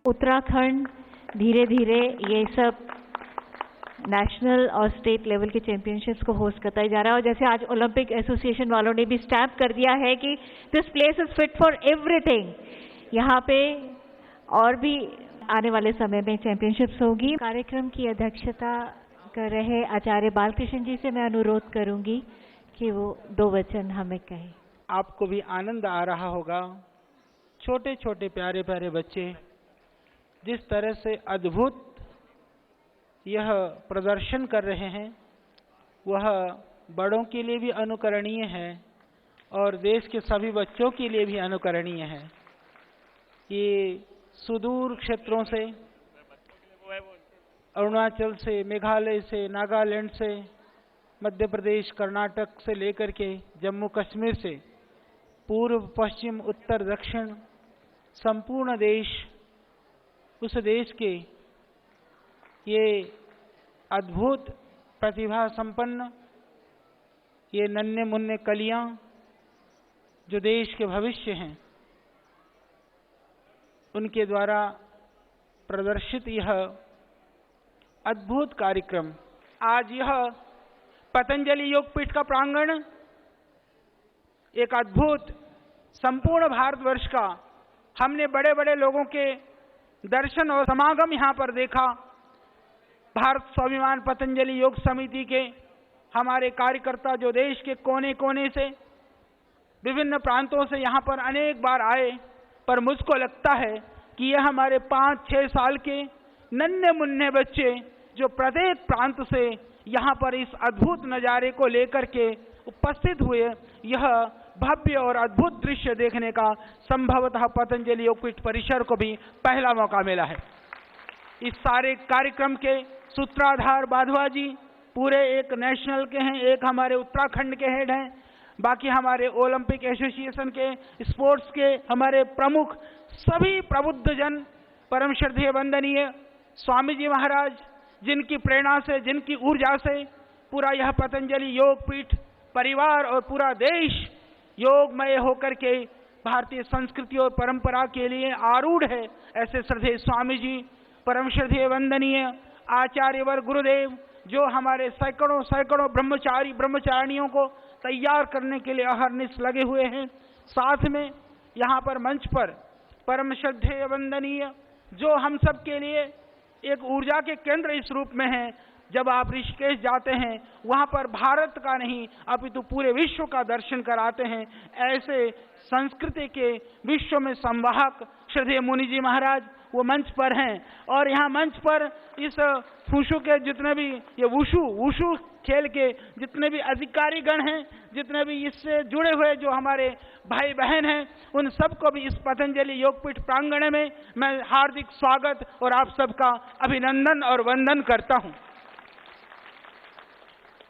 उत्तराखंड धीरे धीरे ये सब नेशनल और स्टेट लेवल के चैंपियनशिप्स को होस्ट करता ही जा रहा है। और जैसे आज ओलंपिक एसोसिएशन वालों ने भी स्टैम्प कर दिया है कि this place is fit for everything, यहाँ पे और भी आने वाले समय में चैंपियनशिप्स होगी। कार्यक्रम की अध्यक्षता कर रहे आचार्य बालकृष्ण जी से मैं अनुरोध करूंगी कि वो 2 वचन हमें कहें। आपको भी आनंद आ रहा होगा, छोटे छोटे प्यारे प्यारे बच्चे जिस तरह से अद्भुत यह प्रदर्शन कर रहे हैं वह बड़ों के लिए भी अनुकरणीय है और देश के सभी बच्चों के लिए भी अनुकरणीय है। ये सुदूर क्षेत्रों से, अरुणाचल से, मेघालय से, नागालैंड से, मध्य प्रदेश, कर्नाटक से लेकर के जम्मू कश्मीर से पूर्व, पश्चिम, उत्तर, दक्षिण, संपूर्ण देश, उस देश के ये अद्भुत प्रतिभा संपन्न ये नन्हे मुन्ने कलियां जो देश के भविष्य हैं, उनके द्वारा प्रदर्शित यह अद्भुत कार्यक्रम, आज यह पतंजलि योगपीठ का प्रांगण एक अद्भुत संपूर्ण भारतवर्ष का, हमने बड़े बड़े लोगों के दर्शन और समागम यहाँ पर देखा। भारत स्वाभिमान पतंजलि योग समिति के हमारे कार्यकर्ता जो देश के कोने कोने से, विभिन्न प्रांतों से यहाँ पर अनेक बार आए, पर मुझको लगता है कि यह हमारे 5-6 साल के नन्हे मुन्ने बच्चे जो प्रत्येक प्रांत से यहाँ पर इस अद्भुत नज़ारे को लेकर के उपस्थित हुए, यह भव्य और अद्भुत दृश्य देखने का संभवतः पतंजलि योगपीठ परिसर को भी पहला मौका मिला है। इस सारे कार्यक्रम के सूत्राधार बाधवा जी पूरे एक नेशनल के हैं, एक हमारे उत्तराखंड के हेड हैं, बाकी हमारे ओलंपिक एसोसिएशन के, स्पोर्ट्स के हमारे प्रमुख, सभी प्रबुद्ध जन, परम श्रद्धेय वंदनीय स्वामी जी महाराज, जिनकी प्रेरणा से, जिनकी ऊर्जा से पूरा यह पतंजलि योगपीठ परिवार और पूरा देश योगमय होकर के भारतीय संस्कृति और परंपरा के लिए आरूढ़ है। ऐसे श्रद्धेय स्वामी जी, परम श्रद्धेय वंदनीय आचार्यवर गुरुदेव, जो हमारे सैकड़ों सैकड़ों ब्रह्मचारी ब्रह्मचारिणियों को तैयार करने के लिए अहर्निश लगे हुए हैं। साथ में यहाँ पर मंच पर परम श्रद्धेय वंदनीय जो हम सब के लिए एक ऊर्जा के केंद्र इस रूप में हैं। जब आप ऋषिकेश जाते हैं वहाँ पर भारत का नहीं अपितु पूरे विश्व का दर्शन कराते हैं। ऐसे संस्कृति के विश्व में संवाहक श्रद्धेय मुनि जी महाराज वो मंच पर हैं। और यहाँ मंच पर इस वुशु के जितने भी ये वुशु खेल के जितने भी अधिकारी गण हैं, जितने भी इससे जुड़े हुए जो हमारे भाई बहन हैं, उन सबको भी इस पतंजलि योगपीठ प्रांगण में मैं हार्दिक स्वागत और आप सबका अभिनंदन और वंदन करता हूँ।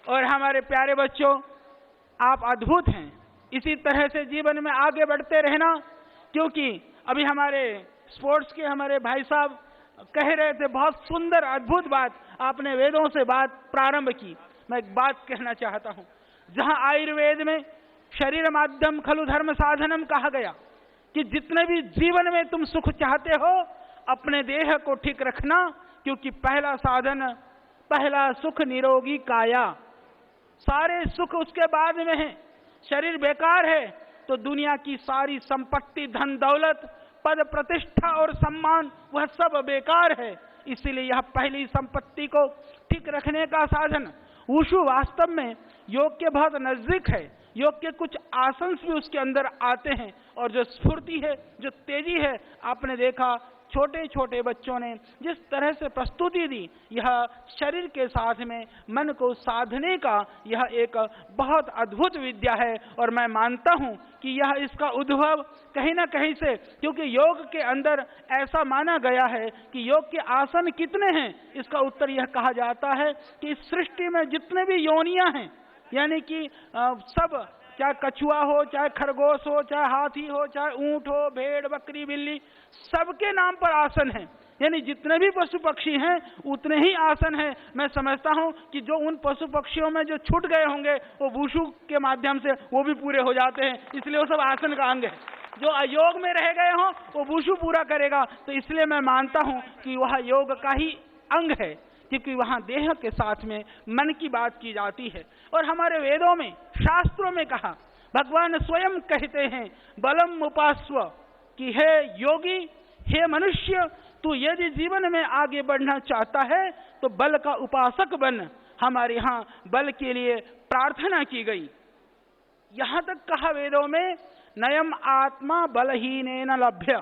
और हमारे प्यारे बच्चों, आप अद्भुत हैं, इसी तरह से जीवन में आगे बढ़ते रहना, क्योंकि अभी हमारे स्पोर्ट्स के हमारे भाई साहब कह रहे थे, बहुत सुंदर अद्भुत बात आपने वेदों से बात प्रारंभ की। मैं एक बात कहना चाहता हूँ, जहाँ आयुर्वेद में शरीर माध्यम खलु धर्म साधनम कहा गया कि जितने भी जीवन में तुम सुख चाहते हो अपने देह को ठीक रखना, क्योंकि पहला साधन, पहला सुख निरोगी काया, सारे सुख उसके बाद में है। शरीर बेकार है तो दुनिया की सारी संपत्ति, धन दौलत, पद प्रतिष्ठा और सम्मान वह सब बेकार है। इसीलिए यह पहली संपत्ति को ठीक रखने का साधन वुशु वास्तव में योग के बहुत नजदीक है। योग के कुछ आसन भी उसके अंदर आते हैं और जो स्फूर्ति है, जो तेजी है, आपने देखा छोटे छोटे बच्चों ने जिस तरह से प्रस्तुति दी, यह शरीर के साथ में मन को साधने का यह एक बहुत अद्भुत विद्या है। और मैं मानता हूँ कि यह इसका उद्भव कहीं ना कहीं से, क्योंकि योग के अंदर ऐसा माना गया है कि योग के आसन कितने हैं, इसका उत्तर यह कहा जाता है कि इस सृष्टि में जितने भी योनियां हैं, यानी कि सब, चाहे कछुआ हो, चाहे खरगोश हो, चाहे हाथी हो, चाहे ऊंट हो, भेड़, बकरी, बिल्ली, सबके नाम पर आसन है। यानी जितने भी पशु पक्षी हैं उतने ही आसन हैं। मैं समझता हूं कि जो उन पशु पक्षियों में जो छूट गए होंगे वो वुशु के माध्यम से वो भी पूरे हो जाते हैं, इसलिए वो सब आसन का अंग है। जो अयोग में रह गए हों वो वुशु पूरा करेगा। तो इसलिए मैं मानता हूं कि वह योग का ही अंग है, क्योंकि वहां देह के साथ में मन की बात की जाती है। और हमारे वेदों में, शास्त्रों में कहा, भगवान स्वयं कहते हैं बलम उपास्व, कि हे योगी, हे मनुष्य, तू यदि जीवन में आगे बढ़ना चाहता है तो बल का उपासक बन। हमारे यहाँ बल के लिए प्रार्थना की गई। यहां तक कहा वेदों में, नयम आत्मा बलहीनेन लभ्य।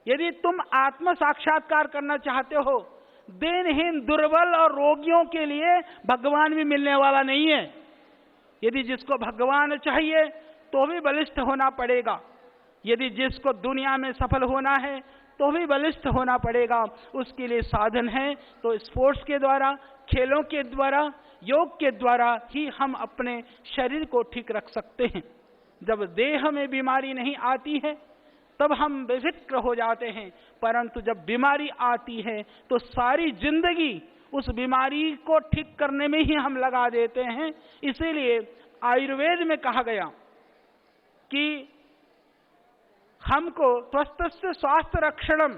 यदि तुम आत्म साक्षात्कार करना चाहते हो, देनहीन, दुर्बल और रोगियों के लिए भगवान भी मिलने वाला नहीं है। यदि जिसको भगवान चाहिए तो भी बलिष्ठ होना पड़ेगा। यदि जिसको दुनिया में सफल होना है तो भी बलिष्ठ होना पड़ेगा। उसके लिए साधन है तो स्पोर्ट्स के द्वारा, खेलों के द्वारा, योग के द्वारा ही हम अपने शरीर को ठीक रख सकते हैं। जब देह में बीमारी नहीं आती है तब हम बेफिक्र हो जाते हैं, परंतु जब बीमारी आती है तो सारी जिंदगी उस बीमारी को ठीक करने में ही हम लगा देते हैं। इसीलिए आयुर्वेद में कहा गया कि हमको स्वस्थस्य स्वास्थ्य रक्षणम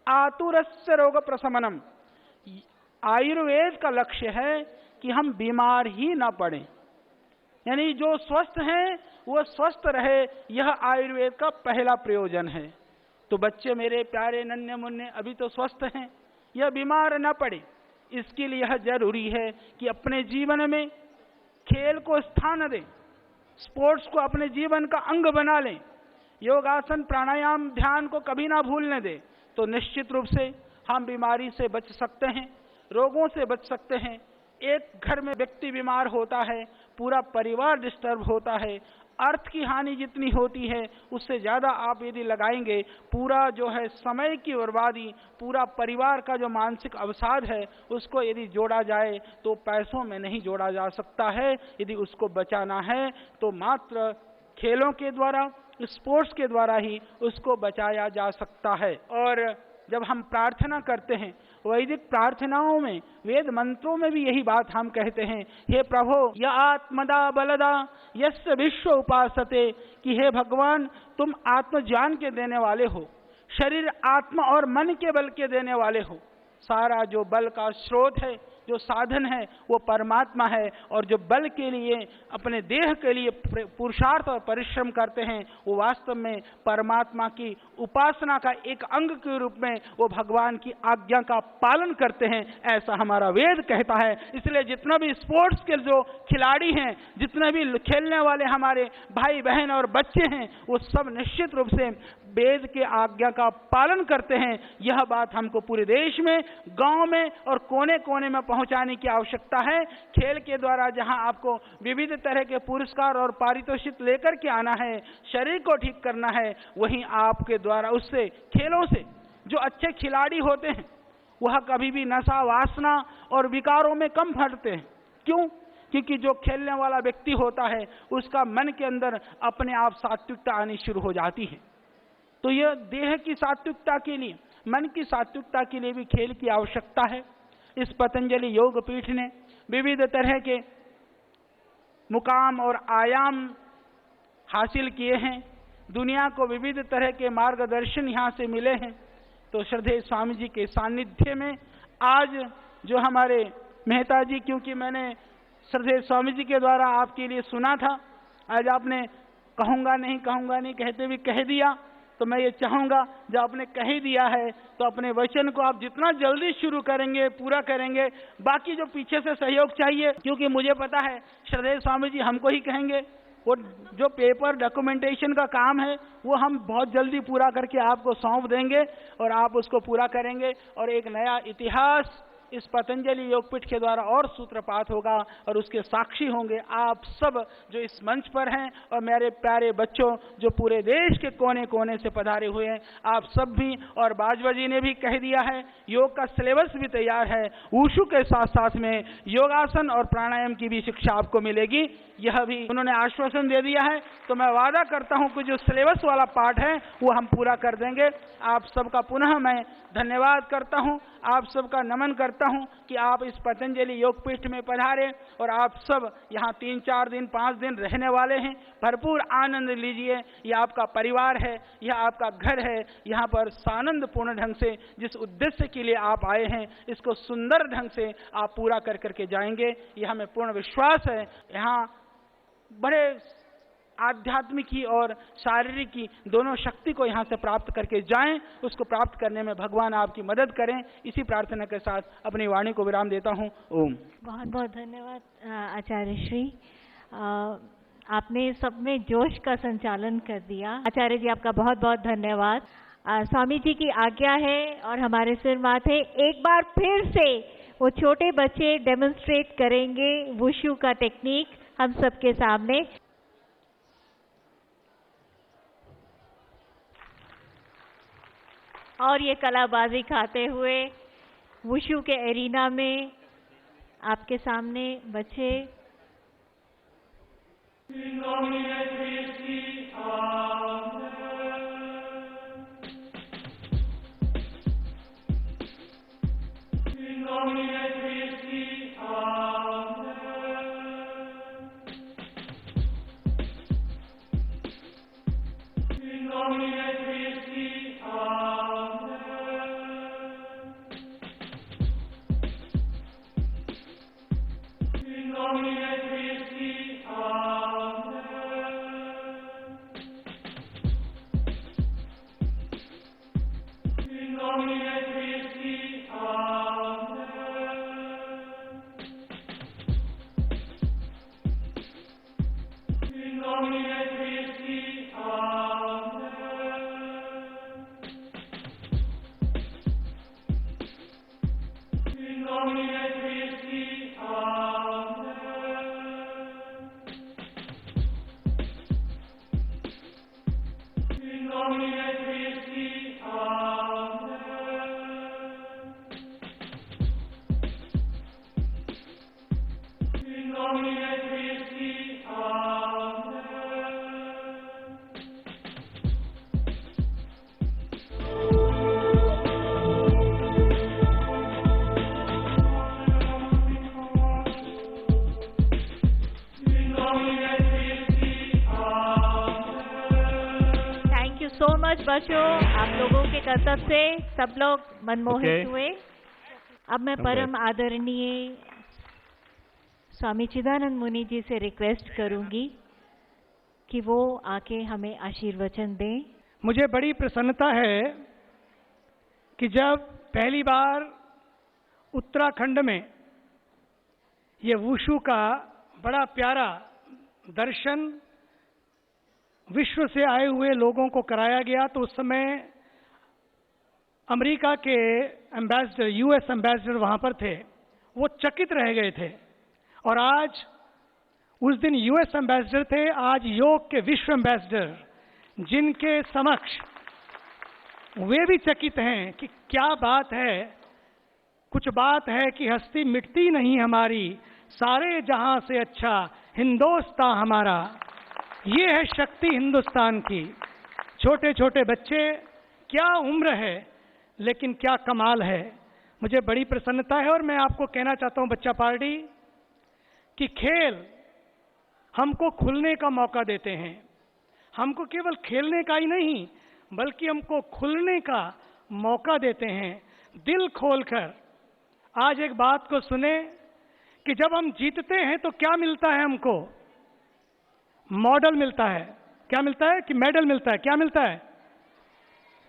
आतुरस्य रोग प्रशमनम। आयुर्वेद का लक्ष्य है कि हम बीमार ही ना पड़े, यानी जो स्वस्थ हैं वो स्वस्थ रहे, यह आयुर्वेद का पहला प्रयोजन है। तो बच्चे मेरे प्यारे नन्हे मुन्ने अभी तो स्वस्थ हैं, यह बीमार न पड़े, इसके लिए यह जरूरी है कि अपने जीवन में खेल को स्थान दें, स्पोर्ट्स को अपने जीवन का अंग बना लें, योगासन, प्राणायाम, ध्यान को कभी ना भूलने दें। तो निश्चित रूप से हम बीमारी से बच सकते हैं, रोगों से बच सकते हैं। एक घर में व्यक्ति बीमार होता है, पूरा परिवार डिस्टर्ब होता है। अर्थ की हानि जितनी होती है उससे ज़्यादा आप यदि लगाएंगे, पूरा जो है समय की बर्बादी, पूरा परिवार का जो मानसिक अवसाद है उसको यदि जोड़ा जाए तो पैसों में नहीं जोड़ा जा सकता है। यदि उसको बचाना है तो मात्र खेलों के द्वारा, स्पोर्ट्स के द्वारा ही उसको बचाया जा सकता है। और जब हम प्रार्थना करते हैं, वैदिक प्रार्थनाओं में, वेद मंत्रों में भी यही बात हम कहते हैं, हे प्रभो य आत्मदा बलदा यस्य विश्व उपासते, कि हे भगवान तुम आत्मज्ञान के देने वाले हो, शरीर, आत्मा और मन के बल के देने वाले हो। सारा जो बल का स्रोत है, जो साधन है वो परमात्मा है। और जो बल के लिए, अपने देह के लिए पुरुषार्थ और परिश्रम करते हैं वो वास्तव में परमात्मा की उपासना का एक अंग के रूप में वो भगवान की आज्ञा का पालन करते हैं, ऐसा हमारा वेद कहता है। इसलिए जितना भी स्पोर्ट्स के जो खिलाड़ी हैं, जितने भी खेलने वाले हमारे भाई बहन और बच्चे हैं, वो सब निश्चित रूप से वेद के आज्ञा का पालन करते हैं। यह बात हमको पूरे देश में, गांव में और कोने कोने में पहुंचाने की आवश्यकता है। खेल के द्वारा जहां आपको विविध तरह के पुरस्कार और पारितोषिक लेकर के आना है, शरीर को ठीक करना है, वहीं आपके द्वारा उससे, खेलों से जो अच्छे खिलाड़ी होते हैं वह कभी भी नशा, वासना और विकारों में कम फटते हैं। क्यों? क्योंकि जो खेलने वाला व्यक्ति होता है उसका मन के अंदर अपने आप सात्विकता आनी शुरू हो जाती है। तो यह देह की सात्विकता के लिए, मन की सात्विकता के लिए भी खेल की आवश्यकता है। इस पतंजलि योग पीठ ने विविध तरह के मुकाम और आयाम हासिल किए हैं, दुनिया को विविध तरह के मार्गदर्शन यहाँ से मिले हैं। तो श्रद्धेय स्वामी जी के सानिध्य में आज जो हमारे मेहता जी, क्योंकि मैंने श्रद्धेय स्वामी जी के द्वारा आपके लिए सुना था, आज आपने कहूँगा नहीं कहते भी कह दिया, तो मैं ये चाहूँगा जब आपने कह दिया है तो अपने वचन को आप जितना जल्दी शुरू करेंगे, पूरा करेंगे। बाकी जो पीछे से सहयोग चाहिए, क्योंकि मुझे पता है श्रद्धेय स्वामी जी हमको ही कहेंगे, वो जो पेपर डॉक्यूमेंटेशन का काम है वो हम बहुत जल्दी पूरा करके आपको सौंप देंगे और आप उसको पूरा करेंगे और एक नया इतिहास इस पतंजलि योगपीठ के द्वारा और सूत्रपात होगा और उसके साक्षी होंगे आप सब जो इस मंच पर हैं और मेरे प्यारे बच्चों जो पूरे देश के कोने कोने से पधारे हुए हैं, आप सब भी। और बाजवा जी ने भी कह दिया है, योग का सिलेबस भी तैयार है, वुशु के साथ साथ में योगासन और प्राणायाम की भी शिक्षा आपको मिलेगी, यह भी उन्होंने आश्वासन दे दिया है। तो मैं वादा करता हूं कि जो सिलेबस वाला पार्ट है वो हम पूरा कर देंगे। आप सबका पुनः मैं धन्यवाद करता हूं, आप सबका नमन करता चाहता हूं कि आप इस पतंजलि योगपीठ में पधारें और आप सब यहाँ 3-4 दिन 5 दिन रहने वाले हैं। भरपूर आनंद लीजिए। यह आपका परिवार है, यह आपका घर है। यहाँ पर सानंद पूर्ण ढंग से जिस उद्देश्य के लिए आप आए हैं, इसको सुंदर ढंग से आप पूरा कर करके जाएंगे, यह हमें पूर्ण विश्वास है। यहाँ बड़े आध्यात्मिक की और शारीरिक की दोनों शक्ति को यहाँ से प्राप्त करके जाएं। उसको प्राप्त करने में भगवान आपकी मदद करें। इसी प्रार्थना के साथ अपनी वाणी को विराम देता हूँ। ओम। बहुत बहुत धन्यवाद आचार्य श्री। आपने सब में जोश का संचालन कर दिया। आचार्य जी आपका बहुत बहुत धन्यवाद। स्वामी जी की आज्ञा है और हमारे सिर माथे एक बार फिर से वो छोटे बच्चे डेमोन्स्ट्रेट करेंगे वुशु का टेक्निक हम सबके सामने। और ये कलाबाजी खाते हुए वुशु के एरिना में आपके सामने बच्चे सो मच बच्चों, आप लोगों के कर्तव्य से सब लोग मनमोहित हुए। अब मैं परम आदरणीय स्वामी चिदानंद मुनि जी से रिक्वेस्ट करूंगी कि वो आके हमें आशीर्वचन दें। मुझे बड़ी प्रसन्नता है कि जब पहली बार उत्तराखंड में ये वुशु का बड़ा प्यारा दर्शन विश्व से आए हुए लोगों को कराया गया, तो उस समय अमेरिका के एम्बेसडर, यूएस एम्बेसडर वहाँ पर थे। वो चकित रह गए थे। और आज उस दिन यूएस एम्बेसडर थे, आज योग के विश्व एम्बेसडर जिनके समक्ष वे भी चकित हैं कि क्या बात है। कुछ बात है कि हस्ती मिटती नहीं हमारी, सारे जहां से अच्छा हिंदुस्तान हमारा। ये है शक्ति हिंदुस्तान की। छोटे छोटे बच्चे, क्या उम्र है लेकिन क्या कमाल है। मुझे बड़ी प्रसन्नता है और मैं आपको कहना चाहता हूं बच्चा पार्टी कि खेल हमको खुलने का मौका देते हैं। हमको केवल खेलने का ही नहीं बल्कि हमको खुलने का मौका देते हैं, दिल खोलकर। आज एक बात को सुने कि जब हम जीतते हैं तो क्या मिलता है हमको? मॉडल मिलता है। क्या मिलता है कि मेडल मिलता है? क्या मिलता है?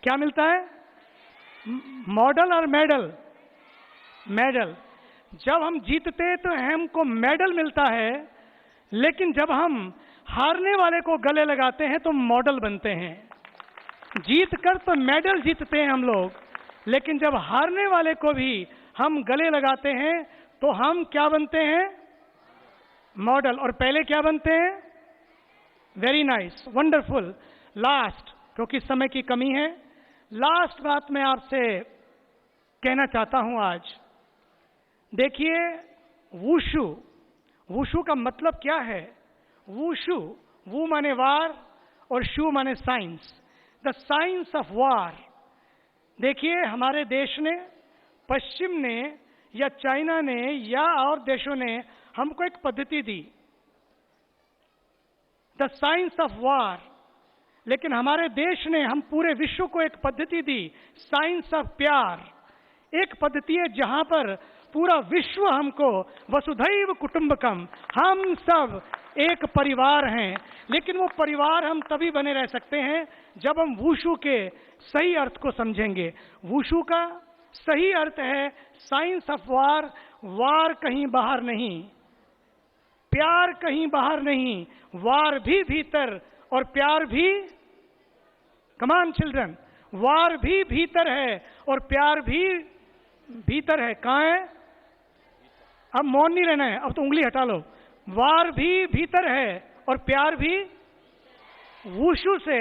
क्या मिलता है? मॉडल और मेडल। मेडल। जब हम जीतते तो हमको मेडल मिलता है, लेकिन जब हम हारने वाले को गले लगाते हैं तो मॉडल बनते हैं। जीत कर तो मेडल जीतते हैं हम लोग, लेकिन जब हारने वाले को भी हम गले लगाते हैं तो हम क्या बनते हैं? मॉडल। और पहले क्या बनते हैं? Very nice, wonderful. लास्ट, क्योंकि समय की कमी है, लास्ट बात मैं आपसे कहना चाहता हूं आज। देखिए, वुशु, वुशु का मतलब क्या है? वुशु, वु माने वार और शु माने science, the science of war. देखिए, हमारे देश ने, पश्चिम ने या चाइना ने या और देशों ने हमको एक पद्धति दी, द साइंस ऑफ वार, लेकिन हमारे देश ने हम पूरे विश्व को एक पद्धति दी, साइंस ऑफ प्यार। एक पद्धति है जहां पर पूरा विश्व हमको वसुधैव कुटुंबकम, हम सब एक परिवार हैं। लेकिन वो परिवार हम तभी बने रह सकते हैं जब हम वुशु के सही अर्थ को समझेंगे। वुशु का सही अर्थ है साइंस ऑफ वार, वार कहीं बाहर नहीं, प्यार कहीं बाहर नहीं, वार भी भीतर और प्यार भी, कमान चिल्ड्रन, वार भी भीतर है और प्यार भी भीतर है। कहाँ है? अब मौन नहीं रहना है, अब तो उंगली हटा लो। वार भी भीतर है और प्यार भी। वुशु से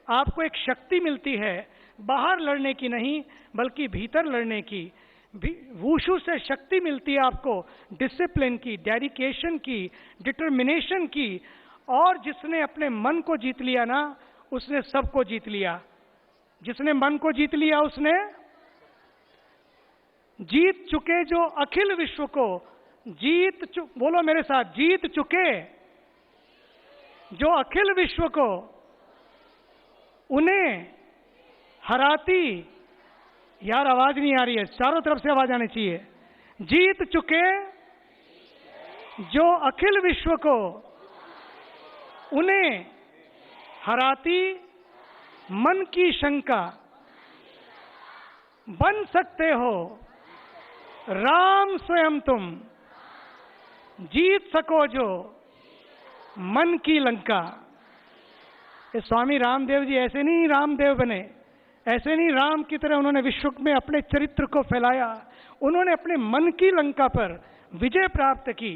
आपको एक शक्ति मिलती है, बाहर लड़ने की नहीं बल्कि भीतर लड़ने की। वुशु से शक्ति मिलती है आपको डिसिप्लिन की, डेडिकेशन की, डिटर्मिनेशन की। और जिसने अपने मन को जीत लिया ना, उसने सबको जीत लिया। जिसने मन को जीत लिया उसने जीत चुके जो अखिल विश्व को बोलो मेरे साथ, जीत चुके जो अखिल विश्व को, उन्हें हराती, यार आवाज नहीं आ रही है, चारों तरफ से आवाज आनी चाहिए। जीत चुके जो अखिल विश्व को, उन्हें हराती मन की शंका। बन सकते हो राम स्वयं तुम, जीत सको जो मन की लंका। ये स्वामी रामदेव जी ऐसे नहीं रामदेव बने, ऐसे नहीं राम की तरह उन्होंने विश्व में अपने चरित्र को फैलाया। उन्होंने अपने मन की लंका पर विजय प्राप्त की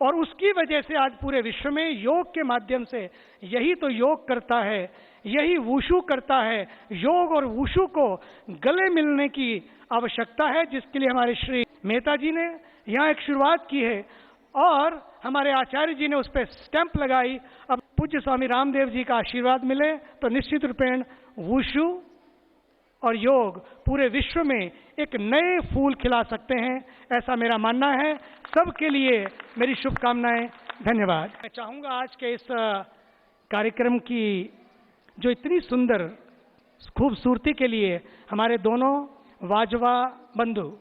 और उसकी वजह से आज पूरे विश्व में योग के माध्यम से, यही तो योग करता है, यही वुशु करता है। योग और वुशु को गले मिलने की आवश्यकता है, जिसके लिए हमारे श्री मेहता जी ने यहाँ एक शुरुआत की है और हमारे आचार्य जी ने उस पर स्टैंप लगाई। अब पूज्य स्वामी रामदेव जी का आशीर्वाद मिले तो निश्चित रूपेण वुशु और योग पूरे विश्व में एक नए फूल खिला सकते हैं, ऐसा मेरा मानना है। सबके लिए मेरी शुभकामनाएं, धन्यवाद। मैं चाहूँगा आज के इस कार्यक्रम की जो इतनी सुंदर खूबसूरती के लिए हमारे दोनों वाजवा बंधु,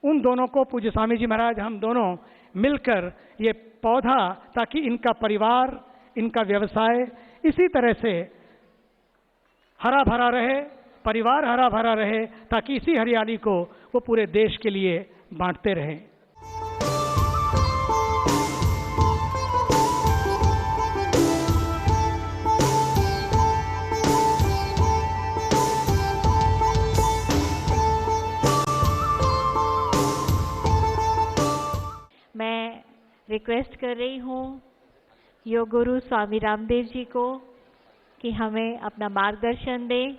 उन दोनों को पूज्य स्वामी जी महाराज हम दोनों मिलकर ये पौधा, ताकि इनका परिवार, इनका व्यवसाय इसी तरह से हरा भरा रहे, परिवार हरा भरा रहे, ताकि इसी हरियाली को वो पूरे देश के लिए बांटते रहें। मैं रिक्वेस्ट कर रही हूँ योग गुरु स्वामी रामदेव जी को कि हमें अपना मार्गदर्शन दें।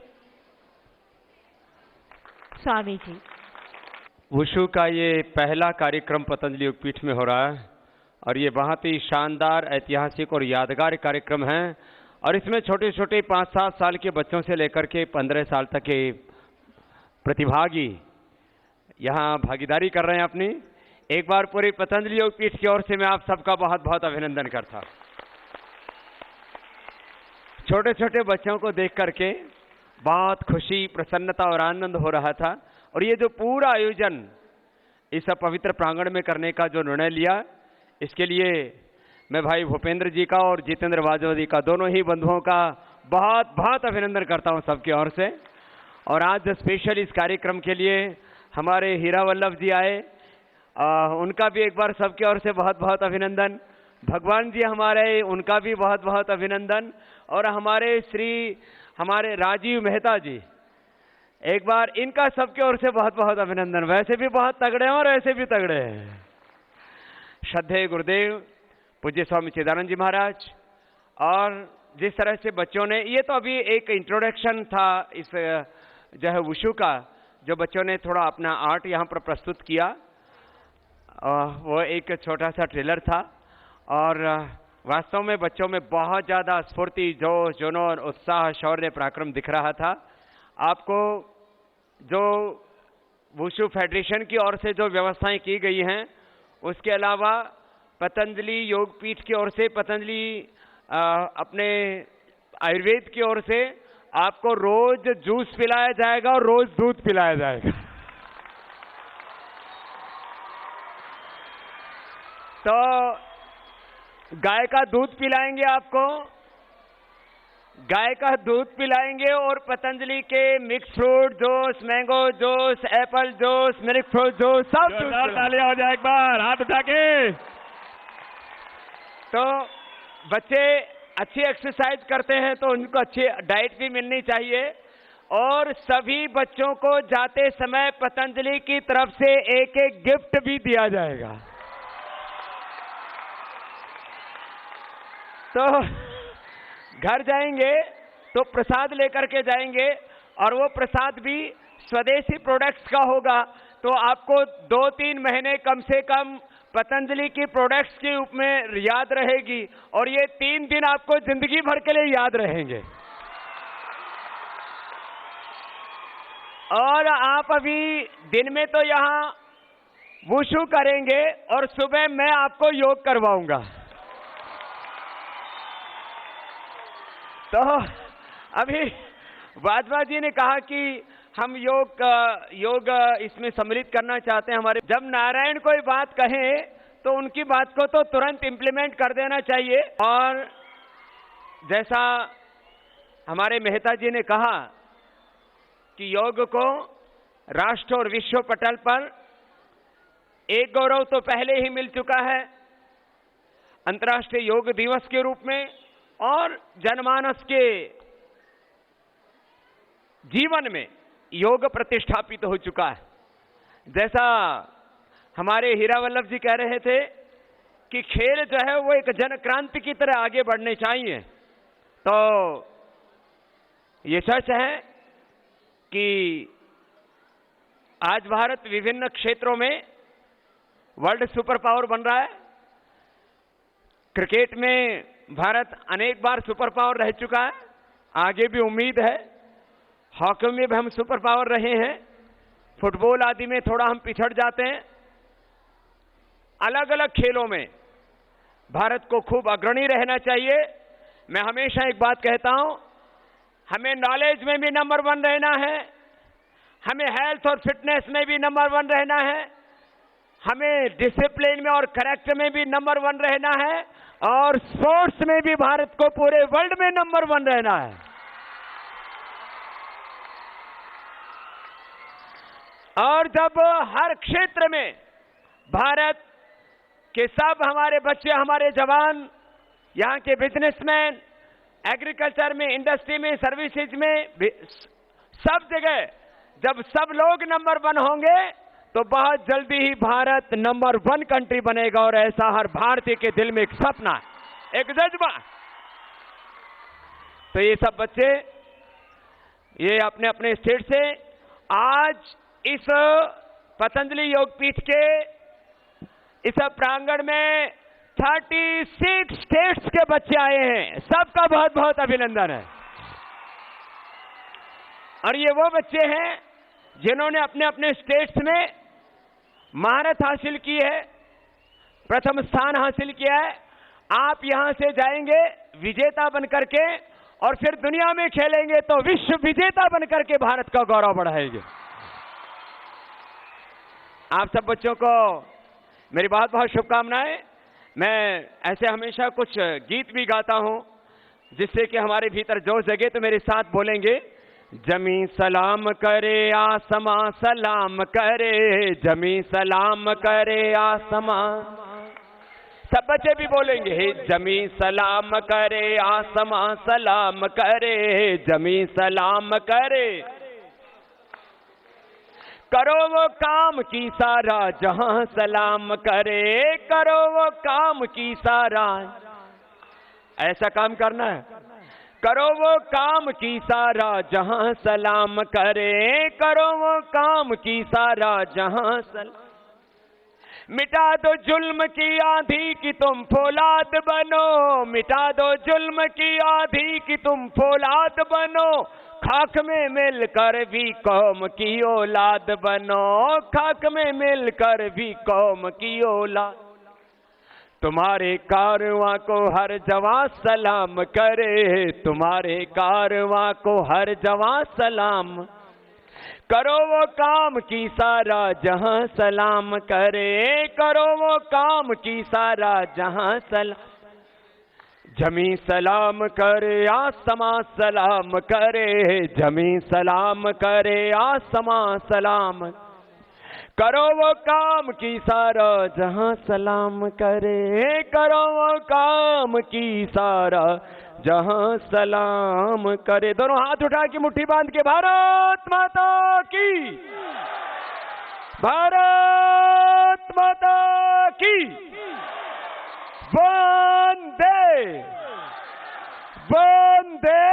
स्वामी जी। वुशु का ये पहला कार्यक्रम पतंजलि योगपीठ में हो रहा है और ये बहुत ही शानदार, ऐतिहासिक और यादगार कार्यक्रम है। और इसमें छोटे छोटे 5-7 साल के बच्चों से लेकर के 15 साल तक के प्रतिभागी यहाँ भागीदारी कर रहे हैं अपनी। एक बार पूरी पतंजलि योगपीठ की ओर से मैं आप सबका बहुत बहुत अभिनंदन करता हूँ। छोटे छोटे बच्चों को देख करके बहुत खुशी, प्रसन्नता और आनंद हो रहा था। और ये जो पूरा आयोजन इस पवित्र प्रांगण में करने का जो निर्णय लिया, इसके लिए मैं भाई भूपेंद्र जी का और जितेंद्र वाजवा जी का, दोनों ही बंधुओं का बहुत बहुत अभिनंदन करता हूँ सबकी ओर से। और आज स्पेशल इस कार्यक्रम के लिए हमारे हीरा वल्लभ जी आए, उनका भी एक बार सबके ओर से बहुत बहुत अभिनंदन। भगवान जी हमारे, उनका भी बहुत बहुत अभिनंदन। और हमारे राजीव मेहता जी, एक बार इनका सबके ओर से बहुत बहुत अभिनंदन। वैसे भी बहुत तगड़े हैं और ऐसे भी तगड़े हैं। श्रद्धेय गुरुदेव पूज्य स्वामी चिदानंद जी महाराज। और जिस तरह से बच्चों ने, ये तो अभी एक इंट्रोडक्शन था इस जो है वुशु का, जो बच्चों ने थोड़ा अपना आर्ट यहाँ पर प्रस्तुत किया, वो एक छोटा सा ट्रेलर था। और वास्तव में बच्चों में बहुत ज़्यादा स्फूर्ति, जोश, जुनून, उत्साह, शौर्य, पराक्रम दिख रहा था। आपको जो वुशु फेडरेशन की ओर से जो व्यवस्थाएं की गई हैं, उसके अलावा पतंजलि योग पीठ की ओर से, पतंजलि अपने आयुर्वेद की ओर से आपको रोज जूस पिलाया जाएगा और रोज दूध पिलाया जाएगा। तो गाय का दूध पिलाएंगे आपको, गाय का दूध पिलाएंगे और पतंजलि के mix fruit juice, mango juice, Apple juice, milk fruit juice, सब तालियां हो जाए एक बार, हाथ उठा के। तो बच्चे अच्छी एक्सरसाइज करते हैं तो उनको अच्छी डाइट भी मिलनी चाहिए, और सभी बच्चों को जाते समय पतंजलि की तरफ से एक एक गिफ्ट भी दिया जाएगा। तो घर जाएंगे तो प्रसाद लेकर के जाएंगे, और वो प्रसाद भी स्वदेशी प्रोडक्ट्स का होगा। तो आपको 2-3 महीने कम से कम पतंजलि की प्रोडक्ट्स के रूप में याद रहेगी, और ये 3 दिन आपको जिंदगी भर के लिए याद रहेंगे। और आप अभी दिन में तो यहाँ वुशु करेंगे और सुबह मैं आपको योग करवाऊंगा। तो अभी वाजवा जी ने कहा कि हम योग इसमें सम्मिलित करना चाहते हैं हमारे। जब नारायण कोई बात कहें तो उनकी बात को तो तुरंत इंप्लीमेंट कर देना चाहिए। और जैसा हमारे मेहता जी ने कहा कि योग को राष्ट्र और विश्व पटल पर एक गौरव तो पहले ही मिल चुका है, अंतर्राष्ट्रीय योग दिवस के रूप में, और जनमानस के जीवन में योग प्रतिष्ठापित हो चुका है। जैसा हमारे हीरा वल्लभ जी कह रहे थे कि खेल जो है वो एक जन क्रांति की तरह आगे बढ़ने चाहिए। तो ये सच है कि आज भारत विभिन्न क्षेत्रों में वर्ल्ड सुपर पावर बन रहा है। क्रिकेट में भारत अनेक बार सुपर पावर रह चुका है, आगे भी उम्मीद है। हॉकी में भी हम सुपर पावर रहे हैं, फुटबॉल आदि में थोड़ा हम पिछड़ जाते हैं। अलग अलग खेलों में भारत को खूब अग्रणी रहना चाहिए। मैं हमेशा एक बात कहता हूं, हमें नॉलेज में भी नंबर 1 रहना है, हमें हेल्थ और फिटनेस में भी नंबर 1 रहना है, हमें डिसिप्लिन में और करेक्ट में भी नंबर 1 रहना है, और स्पोर्ट्स में भी भारत को पूरे वर्ल्ड में नंबर 1 रहना है। और जब हर क्षेत्र में भारत के सब हमारे बच्चे, हमारे जवान, यहाँ के बिजनेसमैन, एग्रीकल्चर में, इंडस्ट्री में, सर्विसेज में, सब जगह जब सब लोग नंबर 1 होंगे तो बहुत जल्दी ही भारत नंबर 1 कंट्री बनेगा। और ऐसा हर भारतीय के दिल में एक सपना है, एक जज्बा। तो ये सब बच्चे ये अपने अपने स्टेट से आज इस पतंजलि योगपीठ के इस प्रांगण में 36 स्टेट्स के बच्चे आए हैं। सबका बहुत बहुत अभिनंदन है। और ये वो बच्चे हैं जिन्होंने अपने अपने स्टेट्स में महारत हासिल की है, प्रथम स्थान हासिल किया है। आप यहां से जाएंगे विजेता बनकर के, और फिर दुनिया में खेलेंगे तो विश्व विजेता बनकर के भारत का गौरव बढ़ाएंगे। आप सब बच्चों को मेरी बहुत बहुत शुभकामनाएं। मैं ऐसे हमेशा कुछ गीत भी गाता हूं जिससे कि हमारे भीतर जोश जगे। तो मेरे साथ बोलेंगे, जमी सलाम करे आसमां सलाम करे, जमी सलाम करे आसमां। सब बच्चे भी बोलेंगे, हे जमी सलाम करे आसमां सलाम करे, जमी सलाम करे। करो वो काम की सारा जहां सलाम करे, करो वो काम की सारा। ऐसा काम करना है। करो वो काम की सारा जहां सलाम करे, करो वो काम की सारा जहां सलाम। मिटा दो जुल्म की आंधी कि तुम फौलाद बनो, मिटा दो जुल्म की आंधी कि तुम फौलाद बनो, खाक में मिलकर भी कौम की औलाद बनो, खाक में मिलकर भी कौम की औलाद। तुम्हारे कारवां को हर जवां सलाम करे, तुम्हारे कारवां को हर जवां सलाम, करो वो काम की सारा जहां सलाम करे, करो वो काम की सारा जहां सलाम। जमी सलाम करे आसमां सलाम करे, जमी सलाम करे आसमां सलाम, करो वो काम की सारा जहां सलाम करे, करो वो काम की सारा जहां सलाम करे। दोनों हाथ उठा के मुट्ठी बांध के भारत माता की, भारत माता की, वंदे वंदे